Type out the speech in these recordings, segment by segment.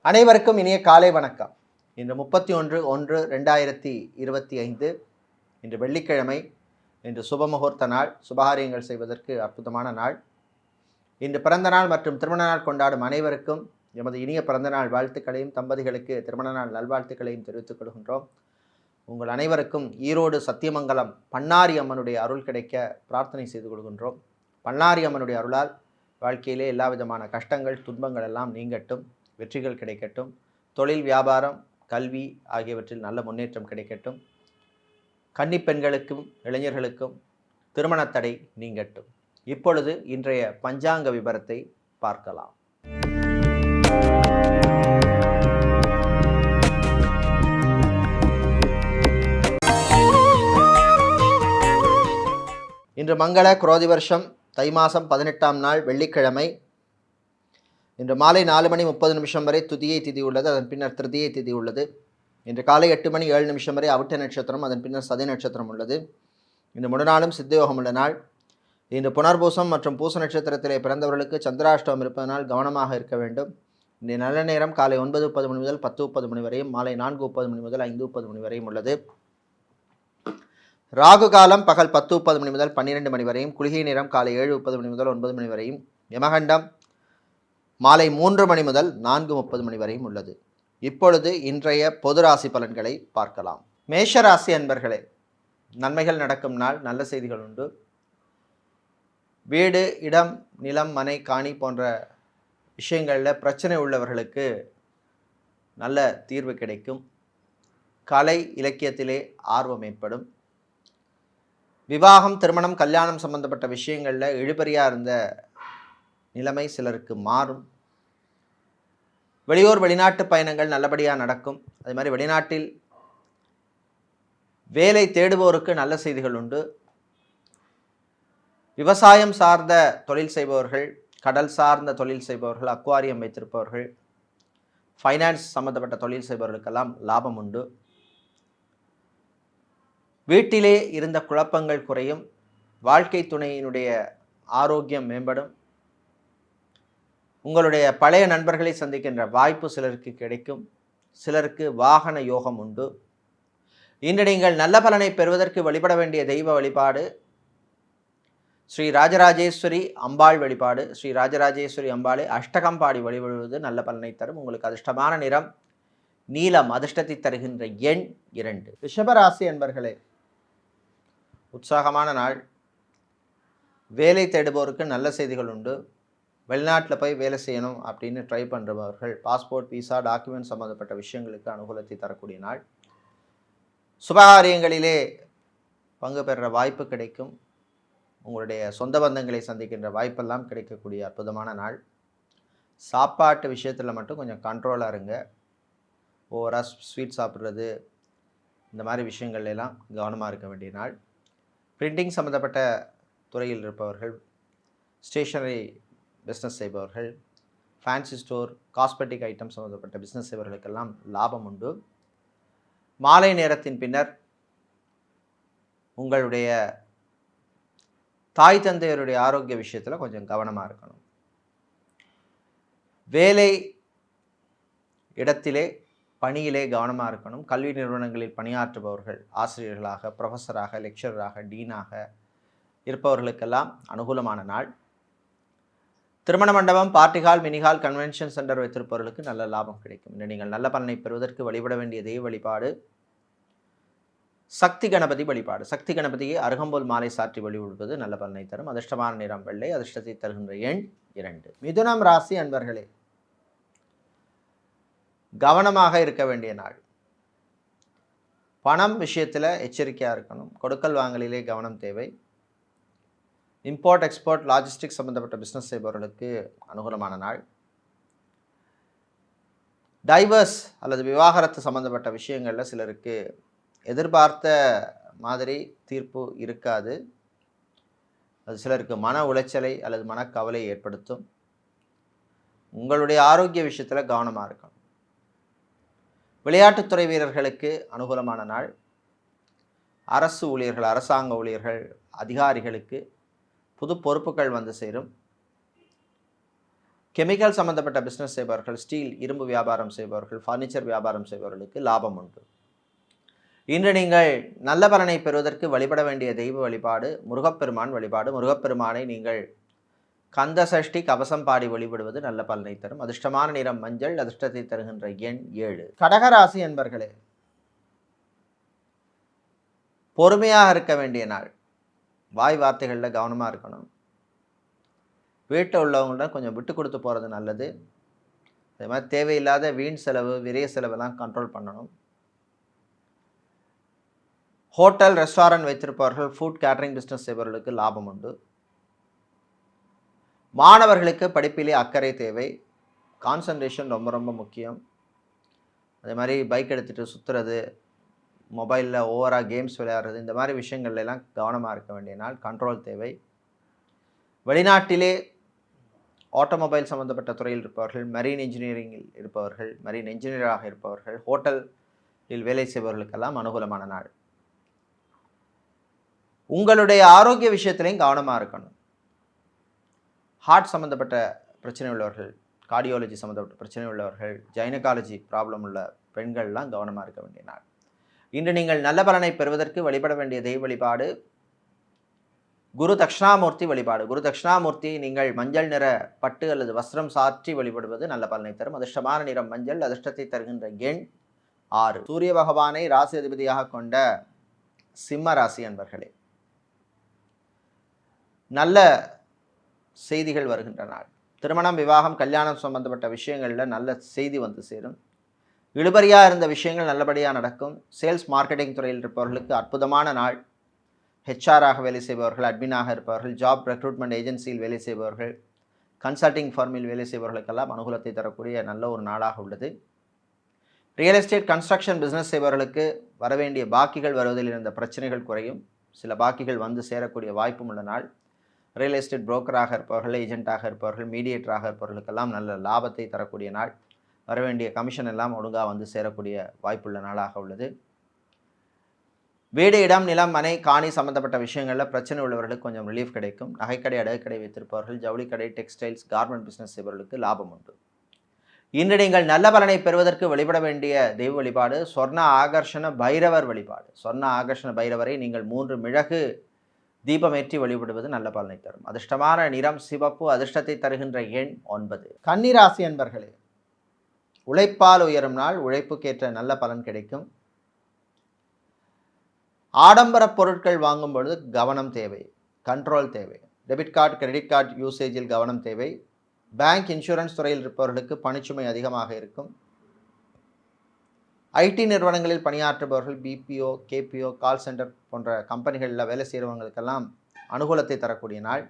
அனைவருக்கும் இனிய காலை வணக்கம். இன்று 31/1/2025 இன்று வெள்ளிக்கிழமை. இன்று சுபமுகூர்த்த நாள். சுபகாரியங்கள் செய்வதற்கு அற்புதமான நாள். இன்று பிறந்த நாள் மற்றும் திருமண நாள் கொண்டாடும் அனைவருக்கும் எமது இனிய பிறந்தநாள் வாழ்த்துக்களையும், தம்பதிகளுக்கு திருமண நாள் நல்வாழ்த்துக்களையும் தெரிவித்துக் கொள்கின்றோம். உங்கள் அனைவருக்கும் ஈரோடு சத்தியமங்கலம் பண்ணாரி அம்மனுடைய அருள் கிடைக்க பிரார்த்தனை செய்து கொள்கின்றோம். பண்ணாரி அம்மனுடைய அருளால் வாழ்க்கையிலே எல்லா விதமான கஷ்டங்கள், துன்பங்கள் எல்லாம் நீங்கட்டும், வெற்றிகள் கிடைக்கட்டும், தொழில், வியாபாரம், கல்வி ஆகியவற்றில் நல்ல முன்னேற்றம் கிடைக்கட்டும், கன்னி பெண்களுக்கும் இளைஞர்களுக்கும் திருமண தடை நீங்கட்டும். இப்பொழுது இன்றைய பஞ்சாங்க விபரத்தை பார்க்கலாம். இன்று மங்கள குரோதி வருஷம் தை மாதம் 18ஆம் நாள் வெள்ளிக்கிழமை. இன்று மாலை 4:30 வரை துதியை திதி உள்ளது. அதன் பின்னர் திருதியை திதி உள்ளது. இன்று காலை 8:07 வரை அவிட்ட நட்சத்திரம், அதன் பின்னர் சதய நட்சத்திரம் உள்ளது. இன்று முழுநாளும் சித்தயோகம் உள்ள நாள். இன்று புனர்பூசம் மற்றும் பூச நட்சத்திரத்திலே பிறந்தவர்களுக்கு சந்திராஷ்டமம் இருப்பதனால் கவனமாக இருக்க வேண்டும். இன்றைய நல்ல நேரம் காலை 9:30 முதல் 10:30 வரையும், மாலை 4:30 முதல் 5:30 வரையும் உள்ளது. ராகு காலம் பகல் 10:30 முதல் 12 வரையும், குளிகை நேரம் காலை 7:30 முதல் 9 வரையும், யமகண்டம் மாலை 3 முதல் 4:30 வரையும் உள்ளது. இப்பொழுது இன்றைய பொது ராசி பலன்களை பார்க்கலாம். மேஷ ராசி அன்பர்களே, நன்மைகள் நடக்கும் நாள். நல்ல செய்திகள் உண்டு. வீடு, இடம், நிலம், மனை, காணி போன்ற விஷயங்களில் பிரச்சனை உள்ளவர்களுக்கு நல்ல தீர்வு கிடைக்கும். கலை இலக்கியத்திலே ஆர்வம் ஏற்படும். விவாகம், திருமணம், கல்யாணம் சம்பந்தப்பட்ட விஷயங்களில் இழுபறியாக இருந்த நிலைமை சிலருக்கு மாறும். வெளியூர் வெளிநாட்டு பயணங்கள் நல்லபடியாக நடக்கும். அதே மாதிரி வெளிநாட்டில் வேலை தேடுவோருக்கு நல்ல செய்திகள் உண்டு. விவசாயம் சார்ந்த தொழில் செய்பவர்கள், கடல் சார்ந்த தொழில் செய்பவர்கள், அக்வாரியம் வைத்திருப்பவர்கள், ஃபைனான்ஸ் சம்பந்தப்பட்ட தொழில் செய்பவர்களுக்கெல்லாம் லாபம் உண்டு. வீட்டிலே இருந்த குழப்பங்கள் குறையும். வாழ்க்கை துணையினுடைய ஆரோக்கியம் மேம்படும். உங்களுடைய பழைய நண்பர்களை சந்திக்கின்ற வாய்ப்பு சிலருக்கு கிடைக்கும். சிலருக்கு வாகன யோகம் உண்டு. இன்று நீங்கள் நல்ல பலனை பெறுவதற்கு வழிபட வேண்டிய தெய்வ வழிபாடு ஸ்ரீ ராஜராஜேஸ்வரி அம்பாள் வழிபாடு. ஸ்ரீ ராஜராஜேஸ்வரி அம்பாளை அஷ்டகம் பாடி வழிபடுவது நல்ல பலனை தரும். உங்களுக்கு அதிர்ஷ்டமான நிறம் நீலம். அதிர்ஷ்டத்தை தருகின்ற எண் 2. ரிஷபராசி என்பர்களே, உற்சாகமான நாள். வேலை தேடுபவருக்கு நல்ல செய்திகள் உண்டு. வெளிநாட்டில் போய் வேலை செய்யணும் அப்படின்னு ட்ரை பண்ணுறவர்கள், பாஸ்போர்ட், விசா, டாக்குமெண்ட் சம்மந்தப்பட்ட விஷயங்களுக்கு அனுகூலத்தை தரக்கூடிய நாள். சுபகாரியங்களிலே பங்கு பெறுற வாய்ப்பு கிடைக்கும். உங்களுடைய சொந்த பந்தங்களை சந்திக்கின்ற வாய்ப்பெல்லாம் கிடைக்கக்கூடிய அற்புதமான நாள். சாப்பாட்டு விஷயத்தில் மட்டும் கொஞ்சம் கண்ட்ரோலாக இருங்க. ஓவராக ஸ்வீட் சாப்பிட்றது, இந்த மாதிரி விஷயங்கள்லாம் கவனமாக இருக்க வேண்டிய நாள். பிரிண்டிங் சம்மந்தப்பட்ட துறையில் இருப்பவர்கள், ஸ்டேஷனரி பிஸ்னஸ் செய்பவர்கள், ஃபேன்சி ஸ்டோர், காஸ்மெட்டிக் ஐட்டம் சம்மந்தப்பட்ட பிஸ்னஸ் செய்பவர்களுக்கெல்லாம் லாபம் உண்டு. மாலை நேரத்தின் பின்னர் உங்களுடைய தாய் தந்தையருடைய ஆரோக்கிய விஷயத்தில் கொஞ்சம் கவனமாக இருக்கணும். வேலை இடத்திலே, பணியிலே கவனமாக இருக்கணும். கல்வி நிறுவனங்களில் பணியாற்றுபவர்கள், ஆசிரியர்களாக, ப்ரொஃபஸராக, லெக்சரராக, டீனாக இருப்பவர்களுக்கெல்லாம் அனுகூலமான நாள். திருமண மண்டபம், party hall, mini hall, convention centre வைத்திருப்பவர்களுக்கு நல்ல லாபம் கிடைக்கும். இன்று நீங்கள் நல்ல பலனை பெறுவதற்கு வழிபட வேண்டிய தெய்வ வழிபாடு சக்தி கணபதி வழிபாடு. சக்தி கணபதியை அருகம்புல் மாலை சாற்றி வழிபடுவது நல்ல பலனை தரும். அதிர்ஷ்டமான நிறம் வெள்ளை. அதிர்ஷ்டத்தை தருகின்ற எண் 2. மிதுனம் ராசி அன்பர்களே, கவனமாக இருக்க வேண்டிய நாள். பணம் விஷயத்தில் எச்சரிக்கையாக இருக்கணும். கொடுக்கல் வாங்கலிலே கவனம் தேவை. இம்போர்ட், எக்ஸ்போர்ட், லாஜிஸ்டிக்ஸ் சம்பந்தப்பட்ட பிஸ்னஸ் செய்பவர்களுக்கு அனுகூலமான நாள். டைவர்ஸ் அல்லது விவாகரத்து சம்பந்தப்பட்ட விஷயங்களில் சிலருக்கு எதிர்பார்த்த மாதிரி தீர்ப்பு இருக்காது. அது சிலருக்கு மன உளைச்சலை அல்லது மனக்கவலை ஏற்படுத்தும். உங்களுடைய ஆரோக்கிய விஷயத்தில் கவனமாக இருக்கணும். விளையாட்டுத்துறை வீரர்களுக்கு அனுகூலமான நாள். அரசு ஊழியர்கள், அரசாங்க ஊழியர்கள், அதிகாரிகளுக்கு புது பொறுப்புகள் வந்து சேரும். கெமிக்கல் சம்பந்தப்பட்ட பிஸ்னஸ் செய்பவர்கள், ஸ்டீல் இரும்பு வியாபாரம் செய்பவர்கள், ஃபர்னிச்சர் வியாபாரம் செய்பவர்களுக்கு லாபம் உண்டு. இன்று நீங்கள் நல்ல பலனை பெறுவதற்கு வழிபட வேண்டிய தெய்வ வழிபாடு முருகப்பெருமான் வழிபாடு. முருகப்பெருமானை நீங்கள் கந்த சஷ்டி கவசம் பாடி வழிபடுவது நல்ல பலனை தரும். அதிர்ஷ்டமான நிறம் மஞ்சள். அதிர்ஷ்டத்தை தருகின்ற எண் 7. கடகராசி என்பர்களே, பொறுமையாக இருக்க வேண்டிய நாள். வாய் வார்த்தைகளில் கவனமாக இருக்கணும். வீட்டில் உள்ளவங்கள்ட்ட கொஞ்சம் விட்டு கொடுத்து போகிறது நல்லது. அதே மாதிரி தேவையில்லாத வீண் செலவு, விரைய செலவெல்லாம் கண்ட்ரோல் பண்ணணும். ஹோட்டல், ரெஸ்டாரண்ட் வைத்திருப்பவர்கள், ஃபுட் கேட்டரிங் பிஸ்னஸ் செய்பவர்களுக்கு லாபம் உண்டு. மாணவர்களுக்கு படிப்பிலே அக்கறை தேவை. கான்சன்ட்ரேஷன் ரொம்ப ரொம்ப முக்கியம். அதே மாதிரி பைக் எடுத்துகிட்டு சுற்றுறது, மொபைலில் ஓவராக கேம்ஸ் விளையாடுறது, இந்த மாதிரி விஷயங்கள்லாம் கவனமாக இருக்க வேண்டிய நாள். கண்ட்ரோல் தேவை. வெளிநாட்டிலே ஆட்டோமொபைல் சம்மந்தப்பட்ட துறையில் இருப்பவர்கள், மெரீன் இன்ஜினியரிங்கில் இருப்பவர்கள், மெரீன் இன்ஜினியராக இருப்பவர்கள், ஹோட்டலில் வேலை செய்பவர்களுக்கெல்லாம் அனுகூலமான நாள். உங்களுடைய ஆரோக்கிய விஷயத்திலையும் கவனமாக இருக்கணும். ஹார்ட் சம்மந்தப்பட்ட பிரச்சனை உள்ளவர்கள், கார்டியாலஜி சம்மந்தப்பட்ட பிரச்சனை உள்ளவர்கள், கைனகாலஜி ப்ராப்ளம் உள்ள பெண்கள்லாம் கவனமாக இருக்க வேண்டிய நாள். இன்று நீங்கள் நல்ல பலனை பெறுவதற்கு வழிபட வேண்டிய தெய்வ வழிபாடு குரு தட்சிணாமூர்த்தி வழிபாடு. குரு தட்சிணாமூர்த்தியை நீங்கள் மஞ்சள் நிற பட்டு அல்லது வஸ்திரம் சாற்றி வழிபடுவது நல்ல பலனை தரும். அதிர்ஷ்டமான நிறம் மஞ்சள். அதிர்ஷ்டத்தை தருகின்ற எண் 6. சூரிய பகவானை ராசி அதிபதியாக கொண்ட சிம்ம ராசி அன்பர்களே, நல்ல செய்திகள் வருகின்ற நாள். திருமணம், விவாகம், கல்யாணம் சம்பந்தப்பட்ட விஷயங்களில் நல்ல செய்தி வந்து சேரும். இழுபறியாக இருந்த விஷயங்கள் நல்லபடியாக நடக்கும். சேல்ஸ் மார்க்கெட்டிங் துறையில் இருப்பவர்களுக்கு அற்புதமான நாள். ஹெச்ஆராக வேலை செய்பவர்கள், அட்மினாக இருப்பவர்கள், ஜாப் ரெக்ரூட்மெண்ட் ஏஜென்சியில் வேலை செய்பவர்கள், கன்சல்டிங் ஃபார்மில் வேலை செய்பவர்களுக்கெல்லாம் அனுகூலத்தை தரக்கூடிய நல்ல ஒரு நாளாக உள்ளது. ரியல் எஸ்டேட், கன்ஸ்ட்ரக்ஷன் பிஸ்னஸ் செய்பவர்களுக்கு வரவேண்டிய பாக்கிகள் வருவதில் இருந்த பிரச்சனைகள் குறையும். சில பாக்கிகள் வந்து சேரக்கூடிய வாய்ப்பும் உள்ள நாள். ரியல் எஸ்டேட் புரோக்கராக இருப்பவர்கள், ஏஜென்ட்டாக இருப்பவர்கள், மீடியேட்டராக இருப்பவர்களுக்கெல்லாம் நல்ல லாபத்தை தரக்கூடிய நாள். வரவேண்டிய கமிஷன் எல்லாம் ஒழுங்காக வந்து சேரக்கூடிய வாய்ப்புள்ள நாளாக உள்ளது. வீடு, இடம், நிலம், மனை, காணி சம்பந்தப்பட்ட விஷயங்களில் பிரச்சனை உள்ளவர்களுக்கு கொஞ்சம் ரிலீஃப் கிடைக்கும். நகைக்கடை, அடகுக்கடை வைத்திருப்பவர்கள், ஜவுளிக்கடை, டெக்ஸ்டைல்ஸ், கார்மெண்ட் பிஸ்னஸ் செய்பவர்களுக்கு லாபம் உண்டு. இன்று நீங்கள் நல்ல பலனை பெறுவதற்கு வழிபட வேண்டிய தெய்வ வழிபாடு சொர்ண ஆகர்ஷண பைரவர் வழிபாடு. சொர்ண ஆகர்ஷண பைரவரை நீங்கள் 3 மிளகு தீபமேற்றி வழிபடுவது நல்ல பலனை தரும். அதிர்ஷ்டமான நிறம் சிவப்பு. அதிர்ஷ்டத்தை தருகின்ற எண் 9. கன்னிராசி என்பர்களே, உழைப்பால் உயரும் நாள். உழைப்புக்கேற்ற நல்ல பலன் கிடைக்கும். ஆடம்பர பொருட்கள் வாங்கும் பொழுது கவனம் தேவை, கண்ட்ரோல் தேவை. டெபிட் கார்டு, கிரெடிட் கார்டு யூசேஜில் கவனம் தேவை. பேங்க், இன்சூரன்ஸ் துறையில் இருப்பவர்களுக்கு பணிச்சுமை அதிகமாக இருக்கும். ஐடி நிறுவனங்களில் பணியாற்றுபவர்கள், பிபிஓ, கேபிஓ, கால் சென்டர் போன்ற கம்பெனிகளில் வேலை செய்கிறவங்களுக்கெல்லாம் அனுகூலத்தை தரக்கூடிய நாள்.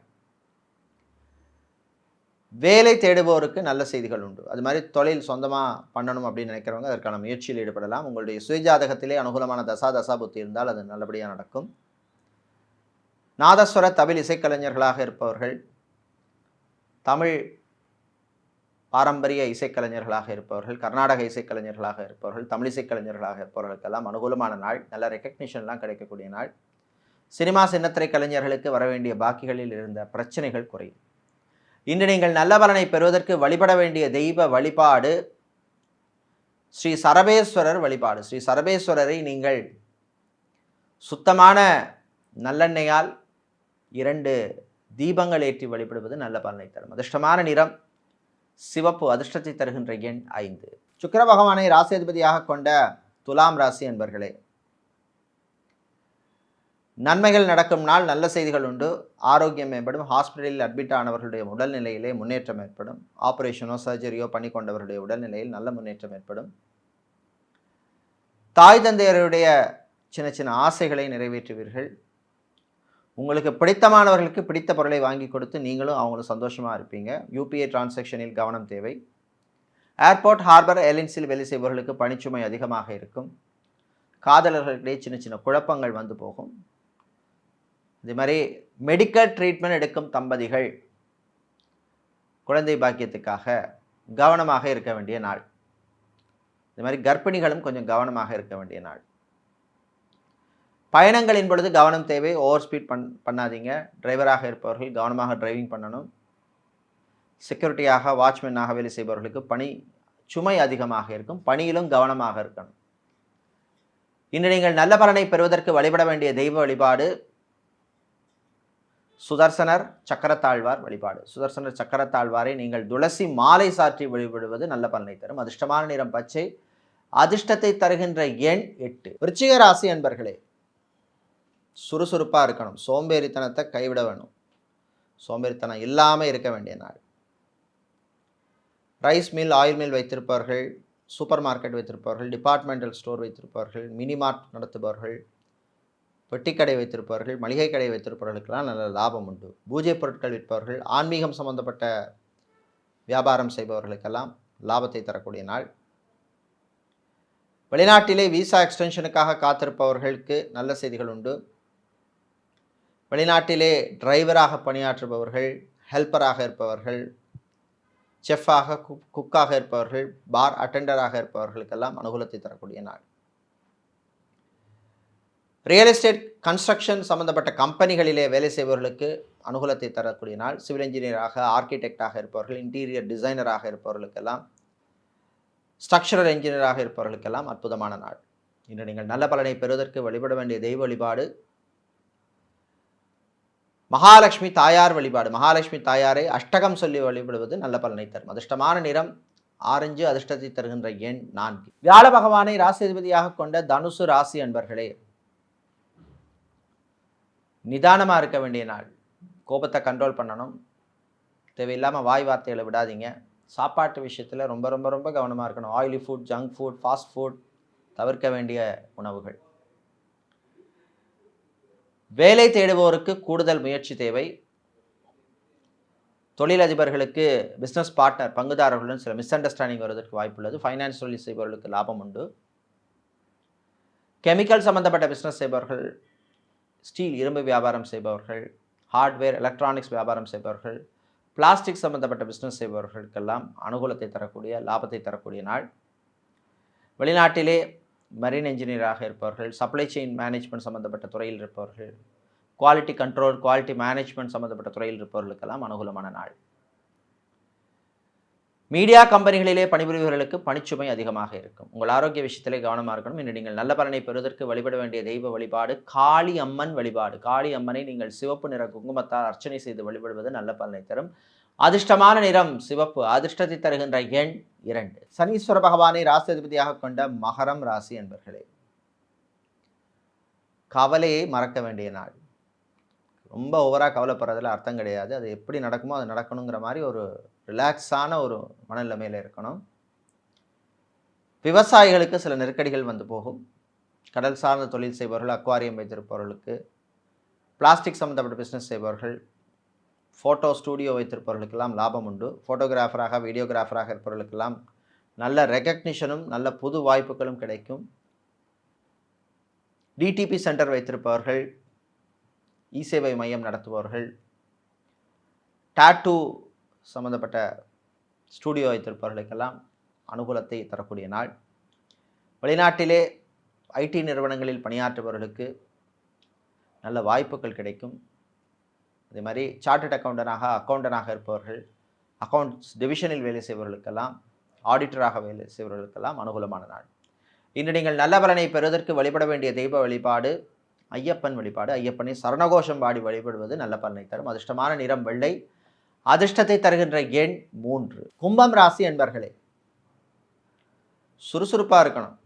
வேலை தேடுபவருக்கு நல்ல செய்திகள் உண்டு. அது மாதிரி தொழில் சொந்தமாக பண்ணணும் அப்படின்னு நினைக்கிறவங்க அதற்கான முயற்சியில் ஈடுபடலாம். உங்களுடைய சுயஜாதகத்திலே அனுகூலமான தசா புத்தி இருந்தால் அது நல்லபடியாக நடக்கும். நாதஸ்வர, தவில் இசைக்கலைஞர்களாக இருப்பவர்கள், தமிழ் பாரம்பரிய இசைக்கலைஞர்களாக இருப்பவர்கள், கர்நாடக இசைக்கலைஞர்களாக இருப்பவர்கள், தமிழ் இசைக்கலைஞர்களாக இருப்பவர்களுக்கெல்லாம் அனுகூலமான நாள். நல்ல ரெக்கக்னிஷன்லாம் கிடைக்கக்கூடிய நாள். சினிமா, சின்னத்திரை கலைஞர்களுக்கு வரவேண்டிய பாக்கிகளில் இருந்த பிரச்சனைகள் குறையும். இன்று நீங்கள் நல்ல பலனை பெறுவதற்கு வழிபட வேண்டிய தெய்வ வழிபாடு ஸ்ரீ சரபேஸ்வரர் வழிபாடு. ஸ்ரீ சரபேஸ்வரரை நீங்கள் சுத்தமான நல்லெண்ணெயால் 2 தீபங்கள் ஏற்றி வழிபடுவது நல்ல பலனை தரும். அதிர்ஷ்டமான நிறம் சிவப்பு. அதிர்ஷ்டத்தை தருகின்ற எண் 5. சுக்கிர பகவானை ராசி அதிபதியாக கொண்ட துலாம் ராசி என்பர்களே, நன்மைகள் நடக்கும் நாள். நல்ல செய்திகள் உண்டு. ஆரோக்கியம் மேம்படும். ஹாஸ்பிட்டலில் அட்மிட் ஆனவர்களுடைய உடல்நிலையிலே முன்னேற்றம் ஏற்படும். ஆப்ரேஷனோ சர்ஜரியோ பண்ணி கொண்டவர்களுடைய உடல்நிலையில் நல்ல முன்னேற்றம் ஏற்படும். தாய் தந்தையருடைய சின்ன சின்ன ஆசைகளை நிறைவேற்றுவீர்கள். உங்களுக்கு பிடித்தமானவர்களுக்கு பிடித்த பொருளை வாங்கி கொடுத்து நீங்களும் அவங்களும் சந்தோஷமாக இருப்பீங்க. யூபிஐ டிரான்சாக்ஷனில் கவனம் தேவை. ஏர்போர்ட், ஹார்பர், ஏர்லைன்ஸில் வேலை செய்பவர்களுக்கு பணிச்சுமை அதிகமாக இருக்கும். காதலர்களிடையே சின்ன சின்ன குழப்பங்கள் வந்து போகும். இதே மாதிரி மெடிக்கல் ட்ரீட்மெண்ட் எடுக்கும் தம்பதிகள் குழந்தை பாக்கியத்துக்காக கவனமாக இருக்க வேண்டிய நாள். இது மாதிரி கர்ப்பிணிகளும் கொஞ்சம் கவனமாக இருக்க வேண்டிய நாள். பயணங்களின் பொழுது கவனம் தேவை. ஓவர் ஸ்பீட் பண்ணாதீங்க. டிரைவராக இருப்பவர்கள் கவனமாக டிரைவிங் பண்ணணும். செக்யூரிட்டியாக வாட்ச்மேனாக வேலை செய்பவர்களுக்கு பணி சுமை அதிகமாக இருக்கும். பணியிலும் கவனமாக இருக்கணும். இன்று நீங்கள் நல்ல பலனை பெறுவதற்கு வழிபட வேண்டிய தெய்வ வழிபாடு சுதர்சனர் சக்கரத்தாழ்வார் வழிபாடு. சுதர்சனர் சக்கரத்தாழ்வாரை நீங்கள் துளசி மாலை சாற்றி வழிபடுவது நல்ல பலனை தரும். அதிர்ஷ்டமான நிறம் பச்சை. அதிர்ஷ்டத்தை தருகின்ற எண் 8. விருச்சிக ராசி அன்பர்களே, சுறுசுறுப்பாக இருக்கணும். சோம்பேறித்தனத்தை கைவிட வேணும். சோம்பேறித்தனம் இல்லாமல் இருக்க வேண்டிய நாள். ரைஸ் மில், ஆயில் மில் வைத்திருப்பவர்கள், சூப்பர் மார்க்கெட் வைத்திருப்பவர்கள், டிபார்ட்மெண்டல் ஸ்டோர் வைத்திருப்பவர்கள், மினி மார்ட் நடத்துபவர்கள், பெட்டிக்கடை வைத்திருப்பவர்கள், மளிகை கடை வைத்திருப்பவர்களுக்கெல்லாம் நல்ல லாபம் உண்டு. பூஜை பொருட்கள் விற்பவர்கள், ஆன்மீகம் சம்பந்தப்பட்ட வியாபாரம் செய்பவர்களுக்கெல்லாம் லாபத்தை தரக்கூடிய நாள். வெளிநாட்டிலே விசா எக்ஸ்டென்ஷனுக்காக காத்திருப்பவர்களுக்கு நல்ல செய்திகள் உண்டு. வெளிநாட்டிலே டிரைவராக பணியாற்றுபவர்கள், ஹெல்ப்பராக இருப்பவர்கள், செஃப்பாக குக்காக இருப்பவர்கள், பார் அட்டெண்டராக இருப்பவர்களுக்கெல்லாம் அனுகூலத்தை தரக்கூடிய நாள். ரியல் எஸ்டேட் கன்ஸ்ட்ரக்ஷன் சம்பந்தப்பட்ட கம்பெனிகளிலே வேலை செய்பவர்களுக்கு அனுகூலத்தை தரக்கூடிய நாள். சிவில் இன்ஜினியராக, ஆர்கிடெக்டாக இருப்பவர்கள், இன்டீரியர் டிசைனராக இருப்பவர்களுக்கெல்லாம், ஸ்ட்ரக்சரல் இன்ஜினியராக இருப்பவர்களுக்கெல்லாம் அற்புதமான நாள். இன்று நீங்கள் நல்ல பலனை பெறுவதற்கு வழிபட வேண்டிய தெய்வ வழிபாடு மகாலட்சுமி தாயார் வழிபாடு. மகாலட்சுமி தாயாரை அஷ்டகம் சொல்லி வழிபடுவது நல்ல பலனை தரும். அதிர்ஷ்டமான நிறம் ஆரஞ்சு. அதிர்ஷ்டத்தை தருகின்ற எண் 4. வியாழ பகவானை ராசிதிபதியாக கொண்ட தனுசு ராசி அன்பர்களே, நிதானமாக இருக்க வேண்டிய நாள். கோபத்தை கண்ட்ரோல் பண்ணணும். தேவையில்லாமல் வாய் வார்த்தைகளை விடாதீங்க. சாப்பாட்டு விஷயத்தில் ரொம்ப ரொம்ப ரொம்ப கவனமாக இருக்கணும். Oily food, junk food, fast food தவிர்க்க வேண்டிய உணவுகள். வேலை தேடுவோருக்கு கூடுதல் முயற்சி தேவை. தொழிலதிபர்களுக்கு பிஸ்னஸ் பார்ட்னர், பங்குதாரர்களுடன் சில மிஸ் அண்டர்ஸ்டாண்டிங் வருவதற்கு வாய்ப்புள்ளது. ஃபைனான்ஸ் தொழில் செய்பவர்களுக்கு லாபம் உண்டு. கெமிக்கல் சம்பந்தப்பட்ட பிஸ்னஸ் செய்பவர்கள், ஸ்டீல் இரும்பு வியாபாரம் செய்பவர்கள், ஹார்ட்வேர் எலக்ட்ரானிக்ஸ் வியாபாரம் செய்பவர்கள், பிளாஸ்டிக் சம்பந்தப்பட்ட பிஸ்னஸ் செய்பவர்களுக்கெல்லாம் அனுகூலத்தை தரக்கூடிய, லாபத்தை தரக்கூடிய நாள். வெளிநாட்டிலே மரீன் என்ஜினியராக இருப்பவர்கள், சப்ளை செயின் மேனேஜ்மெண்ட் சம்மந்தப்பட்ட துறையில் இருப்பவர்கள், குவாலிட்டி கண்ட்ரோல், குவாலிட்டி மேனேஜ்மெண்ட் சம்மந்தப்பட்ட துறையில் இருப்பவர்களுக்கெல்லாம் அனுகூலமான நாள். மீடியா கம்பெனிகளிலே பணிபுரிபவர்களுக்கு பணிச்சுமை அதிகமாக இருக்கும். உங்கள் ஆரோக்கிய விஷயத்திலே கவனமாக இருக்கணும். இன்று நீங்கள் நல்ல பலனை பெறுவதற்கு வழிபட வேண்டிய தெய்வ வழிபாடு காளி அம்மன் வழிபாடு. காளி அம்மனை நீங்கள் சிவப்பு நிற குங்குமத்தால் அர்ச்சனை செய்து வழிபடுவது நல்ல பலனை தரும். அதிர்ஷ்டமான நிறம் சிவப்பு. அதிர்ஷ்டத்தை தருகின்ற எண் 2. சனீஸ்வர பகவானை ராசிதிபதியாக கொண்ட மகரம் ராசி என்பர்களே, கவலையை மறக்க வேண்டிய நாள். ரொம்ப ஓவராக கவலைப்படுறதுல அர்த்தம் கிடையாது. அது எப்படி நடக்குமோ அது நடக்கணுங்கிற மாதிரி ஒரு ரிலாக்ஸான ஒரு மனநிலைமையில் இருக்கணும். விவசாயிகளுக்கு சில நெருக்கடிகள் வந்து போகும். கடல் சார்ந்த தொழில் செய்பவர்கள், அக்வாரியம் வைத்திருப்பவர்களுக்கு, பிளாஸ்டிக் சம்மந்தப்பட்ட பிஸ்னஸ் செய்பவர்கள், ஃபோட்டோ ஸ்டூடியோ வைத்திருப்பவர்களுக்கெல்லாம் லாபம் உண்டு. ஃபோட்டோகிராஃபராக, வீடியோகிராஃபராக இருப்பவர்களுக்கெல்லாம் நல்ல ரெகக்னிஷனும் நல்ல புது வாய்ப்புகளும் கிடைக்கும். டிடிபி சென்டர் வைத்திருப்பவர்கள், இ-சேவை மையம் நடத்துபவர்கள், டாட்டூ சம்பந்தப்பட்ட ஸ்டூடியோ வைத்திருப்பவர்களுக்கெல்லாம் அனுகூலத்தை தரக்கூடிய நாள். வெளிநாட்டிலே ஐடி நிறுவனங்களில் பணியாற்றுபவர்களுக்கு நல்ல வாய்ப்புகள் கிடைக்கும். அதே மாதிரி சார்ட்டர்ட் அக்கௌண்டனாக இருப்பவர்கள், அக்கௌண்ட்ஸ் டிவிஷனில் வேலை செய்பவர்களுக்கெல்லாம், ஆடிட்டராக வேலை செய்பவர்களுக்கெல்லாம் அனுகூலமான நாள். இன்று நீங்கள் நல்ல பலனை பெறுவதற்கு வழிபட வேண்டிய தெய்வ வழிபாடு ஐயப்பன் வழிபாடு. ஐயப்பனை சரணகோஷம் பாடி வழிபடுவது நல்ல பலனை தரும். அதிர்ஷ்டமான நிறம் வெள்ளை. அதிர்ஷ்டத்தை தருகின்ற எண் 3. கும்பம் ராசி என்பர்களே, சுறுசுறுப்பாக இருக்கணும்.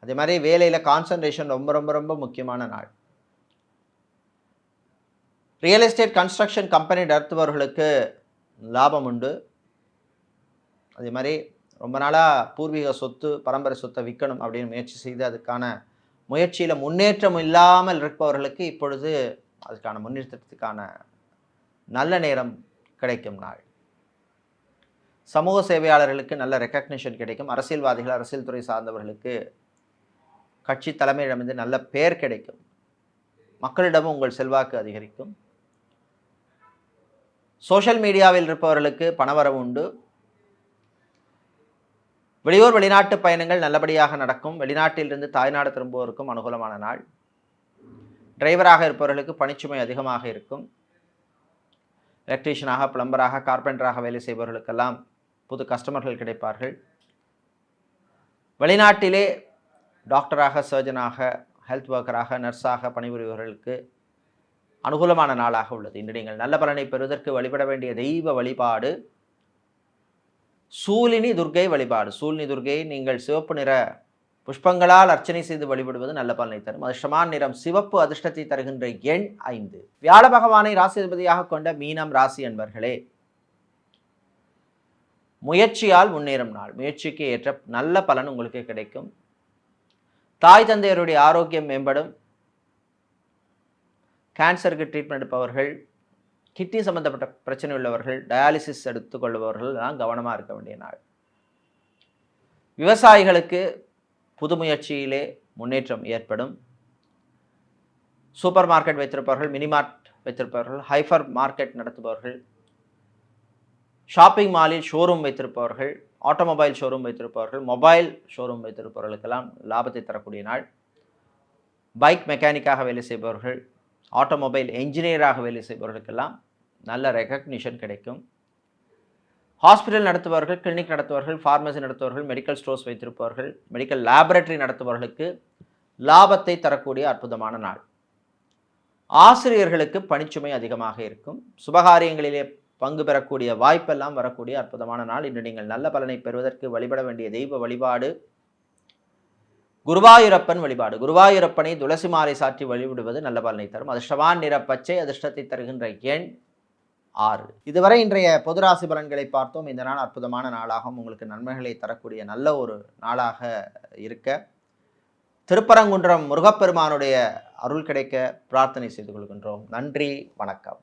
அதே மாதிரி வேலையில் கான்சன்ட்ரேஷன் ரொம்ப ரொம்ப ரொம்ப முக்கியமான நாள். ரியல் எஸ்டேட் கன்ஸ்ட்ரக்ஷன் கம்பெனி நடத்துபவர்களுக்கு லாபம் உண்டு. அதே மாதிரி ரொம்ப நாளாக பூர்வீக சொத்து, பரம்பரை சொத்தை விற்கணும் அப்படின்னு முயற்சி செய்து அதுக்கான முயற்சியில் முன்னேற்றம் இல்லாமல் இருப்பவர்களுக்கு இப்பொழுது அதுக்கான முன்னேற்றத்துக்கான நல்ல நேரம் கிடைக்கும் நாள். சமூக சேவையாளர்களுக்கு நல்ல ரெக்கக்னிஷன் கிடைக்கும். அரசியல்வாதிகள், அரசியல் துறை சார்ந்தவர்களுக்கு கட்சி தலைமையிடமிருந்து நல்ல பெயர் கிடைக்கும். மக்களிடமும் உங்கள் செல்வாக்கு அதிகரிக்கும். சோஷியல் மீடியாவில் இருப்பவர்களுக்கு பணவரவு உண்டு. வெளியூர் வெளிநாட்டு பயணங்கள் நல்லபடியாக நடக்கும். வெளிநாட்டிலிருந்து தாய்நாடு திரும்புவோருக்கும் அனுகூலமான நாள். டிரைவராக இருப்பவர்களுக்கு பணிச்சுமை அதிகமாக இருக்கும். எலக்ட்ரீஷியனாக, பிளம்பராக, கார்பெண்டராக வேலை செய்பவர்களுக்கெல்லாம் புது கஸ்டமர்கள் கிடைப்பார்கள். வெளிநாட்டிலே டாக்டராக, சர்ஜனாக, ஹெல்த் ஒர்க்கராக, நர்ஸாக பணிபுரிபவர்களுக்கு அனுகூலமான நாளாக உள்ளது. இன்று நீங்கள் நல்ல பலனை பெறுவதற்கு வழிபட வேண்டிய தெய்வ வழிபாடு சூலினி துர்க்கை வழிபாடு. சூலினி துர்க்கையை நீங்கள் சிவப்பு நிற புஷ்பங்களால் அர்ச்சனை செய்து வழிபடுவது நல்ல பலனை தரும். அதிர்ஷ்டமான நிறம் சிவப்பு. அதிர்ஷ்டத்தை தருகின்ற எண் 5. வியாழ பகவானை ராசிபதியாக கொண்ட மீனம் ராசி அன்பர்களே, முயற்சியால் முன்னேறும் நாள். முயற்சிக்கு ஏற்ற நல்ல பலன் உங்களுக்கு கிடைக்கும். தாய் தந்தையருடைய ஆரோக்கியம் மேம்படும். கேன்சருக்கு ட்ரீட்மெண்ட் எடுப்பவர்கள், கிட்னி சம்பந்தப்பட்ட பிரச்சனை உள்ளவர்கள், டயாலிசிஸ் எடுத்துக்கொள்பவர்கள் தான் கவனமாக இருக்க வேண்டிய நாள். விவசாயிகளுக்கு புது முயற்சியிலே முன்னேற்றம் ஏற்படும். சூப்பர் மார்க்கெட் வைத்திருப்பவர்கள், மினி மார்ட் வைத்திருப்பவர்கள், ஹைப்பர் மார்க்கெட் நடத்துபவர்கள், ஷாப்பிங் மாலில் ஷோரூம் வைத்திருப்பவர்கள், ஆட்டோமொபைல் ஷோரூம் வைத்திருப்பவர்கள், மொபைல் ஷோரூம் வைத்திருப்பவர்களுக்கெல்லாம் லாபத்தை தரக்கூடிய நாள். பைக் மெக்கானிக்காக வேலை செய்பவர்கள், ஆட்டோமொபைல் என்ஜினியராக வேலை செய்பவர்களுக்கெல்லாம் நல்ல ரெகக்னிஷன் கிடைக்கும். ஹாஸ்பிட்டல் நடத்துபவர்கள், கிளினிக் நடத்துபவர்கள், ஃபார்மசி நடத்துபவர்கள், மெடிக்கல் ஸ்டோர்ஸ் வைத்திருப்பவர்கள், மெடிக்கல் லேபரட்டரி நடத்துபவர்களுக்கு லாபத்தை தரக்கூடிய அற்புதமான நாள். ஆசிரியர்களுக்கு பணிச்சுமை அதிகமாக இருக்கும். சுபகாரியங்களிலே பங்கு பெறக்கூடிய வாய்ப்பெல்லாம் வரக்கூடிய அற்புதமான நாள். இன்று நீங்கள் நல்ல பலனை பெறுவதற்கு வழிபட வேண்டிய தெய்வ வழிபாடு குருவாயூரப்பன் வழிபாடு. குருவாயூரப்பனை துளசி மாலை சாற்றி வழிபடுவது நல்ல பலனை தரும். அதிர்ஷ்டமான நிற பச்சை. அதிர்ஷ்டத்தை தருகின்ற எண் 6. இதுவரை இன்றைய பொது ராசி பலன்களை பார்த்தோம். இந்த நாள் அற்புதமான நாளாகவும் உங்களுக்கு நன்மைகளை தரக்கூடிய நல்ல ஒரு நாளாக இருக்க திருப்பரங்குன்றம் முருகப்பெருமானுடைய அருள் கிடைக்க பிரார்த்தனை செய்து கொள்கின்றோம். நன்றி, வணக்கம்.